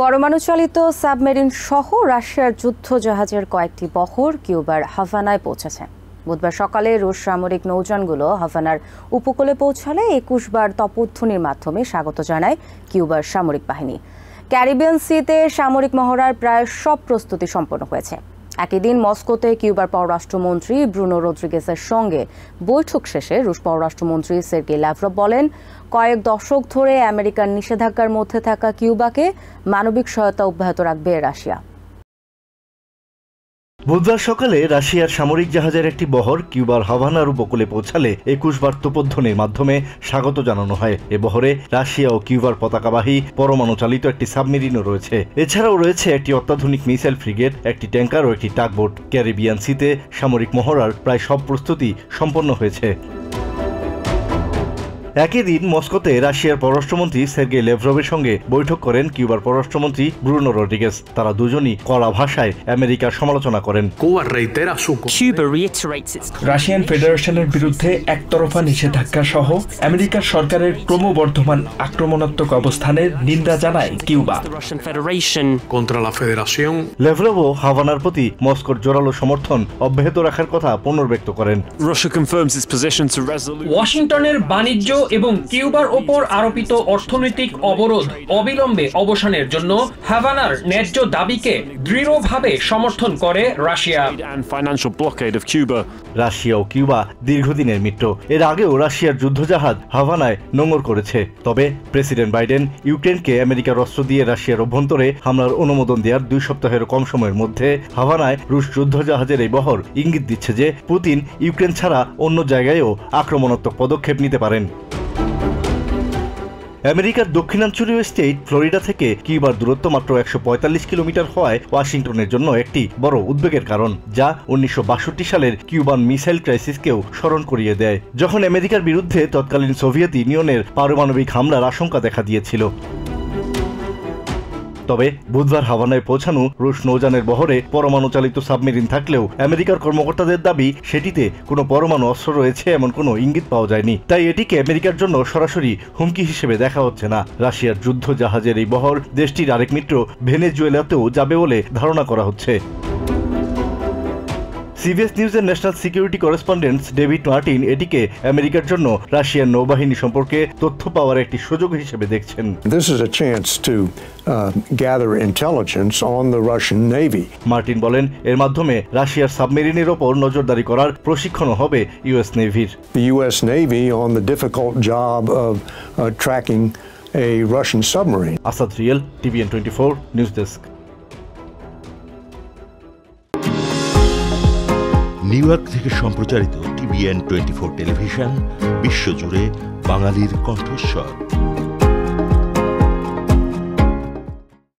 পরমাণু চালিত সাবমেরিন সহ রাশিয়ার যুদ্ধজাহাজের কয়েকটি বহর কিউবার হাভানায় পৌঁছেছে। বুধবার সকালে রুশ সামরিক নৌযানগুলো হাভানার উপকূলে পৌঁছালে ২১ বার তপধ্বনির মাধ্যমে স্বাগত জানায় কিউবার সামরিক বাহিনী। ক্যারিবিয়ান সিতে সামরিক মহড়ার প্রায় সব প্রস্তুতি সম্পন্ন হয়েছে। একই দিন মস্কোতে কিউবার পররাষ্ট্রমন্ত্রী ব্রুনো রদ্রিগেসের সঙ্গে বৈঠক শেষে রুশ পররাষ্ট্রমন্ত্রী সের্গেই ল্যাভরভ বলেন, কয়েক দশক ধরে আমেরিকার নিষেধাজ্ঞার মধ্যে থাকা কিউবাকে মানবিক সহায়তা অব্যাহত রাখবে রাশিয়া। বুধবার সকালে রাশিয়ার সামরিক জাহাজের একটি বহর কিউবার হাভানার উপকূলে পৌঁছালে ২১ বার তোপধ্বনির মাধ্যমে স্বাগত জানানো হয়। এ বহরে রাশিয়া ও কিউবার পতাকাবাহী পরমাণু চালিত একটি সাবমেরিনও রয়েছে। এছাড়াও রয়েছে একটি অত্যাধুনিক মিসাইল ফ্রিগেট, একটি ট্যাঙ্কার ও একটি টাগবোট। ক্যারিবিয়ান সিতে সামরিক মহড়ার প্রায় সব প্রস্তুতি সম্পন্ন হয়েছে। একই দিন মস্কোতে রাশিয়ার পররাষ্ট্রমন্ত্রী সের্গেই ল্যাভরভের সঙ্গে বৈঠক করেন কিউবার পররাষ্ট্রমন্ত্রী ব্রুনো রদ্রিগেস। তারা দুজনই কড়া ভাষায় আমেরিকার সমালোচনা করেন। রাশিয়ান ফেডারেশনের বিরুদ্ধে একতরফা নিষেধাজ্ঞা সহ আমেরিকার সরকারের ক্রমবর্ধমান আক্রমণাত্মক অবস্থানের নিন্দা জানায় কিউবা। ল্যাভরভও হাভানার প্রতি মস্কোর জোরালো সমর্থন অব্যাহত রাখার কথা পুনর্ব্যক্ত করেন। ওয়াশিংটনের বাণিজ্য এবং কিউবার ওপর আরোপিত অর্থনৈতিক অবরোধ অবিলম্বে অবসানের জন্য হাভানার ন্যায্য দাবিকে দৃঢ়ভাবে সমর্থন করে রাশিয়া। রাশিয়া ও কিউবা দীর্ঘদিনের মিত্র। এর আগেও রাশিয়ার যুদ্ধজাহাজ হাভানায় নোঙর করেছে। তবে প্রেসিডেন্ট বাইডেন ইউক্রেনকে আমেরিকার অস্ত্র দিয়ে রাশিয়ার অভ্যন্তরে হামলার অনুমোদন দেওয়ার 2 সপ্তাহের কম সময়ের মধ্যে হাভানায় রুশ যুদ্ধজাহাজের এই বহর ইঙ্গিত দিচ্ছে যে পুতিন ইউক্রেন ছাড়া অন্য জায়গায়ও আক্রমণাত্মক পদক্ষেপ নিতে পারেন। আমেরিকার দক্ষিণাঞ্চলীয় স্টেট ফ্লোরিডা থেকে কিউবার দূরত্ব মাত্র ১৪৫ কিলোমিটার হওয়ায় ওয়াশিংটনের জন্য একটি বড় উদ্বেগের কারণ, যা ১৯৬২ সালের কিউবান মিসাইল ক্রাইসিসকেও স্মরণ করিয়ে দেয়, যখন আমেরিকার বিরুদ্ধে তৎকালীন সোভিয়েত ইউনিয়নের পারমাণবিক হামলার আশঙ্কা দেখা দিয়েছিল। তবে বুধবার হাভানায় পৌঁছানো রুশ নৌযানের বহরে পরমাণু চালিত সাবমেরিন থাকলেও আমেরিকার কর্মকর্তাদের দাবি সেটিতে কোনো পরমাণু অস্ত্র রয়েছে এমন কোনো ইঙ্গিত পাওয়া যায়নি। তাই এটিকে আমেরিকার জন্য সরাসরি হুমকি হিসেবে দেখা হচ্ছে না। রাশিয়ার যুদ্ধ জাহাজের এই বহর দেশটির আরেক মিত্র ভেনেজুয়েলাতেও যাবে বলে ধারণা করা হচ্ছে। সিবিএস নিউজের national security correspondent David Martin এটিকে আমেরিকার জন্য রাশিয়ার নৌবাহিনী সম্পর্কে তথ্য পাওয়ার একটি সুযোগ হিসেবে দেখছেন। This is a chance to gather intelligence on the Russian Navy. Martin বলেন, এর মাধ্যমে রাশিয়ার সাবমেরিনের ওপর নজরদারি করার প্রশিক্ষণও হবে US নেভির। The US Navy on the difficult job of tracking a Russian submarine. Asad real, TVN 24 news desk. New York থেকে সম্প্রচারিত TVN 24 টেলিভিশন বিশ্বজুড়ে বাঙালির কণ্ঠস্বর।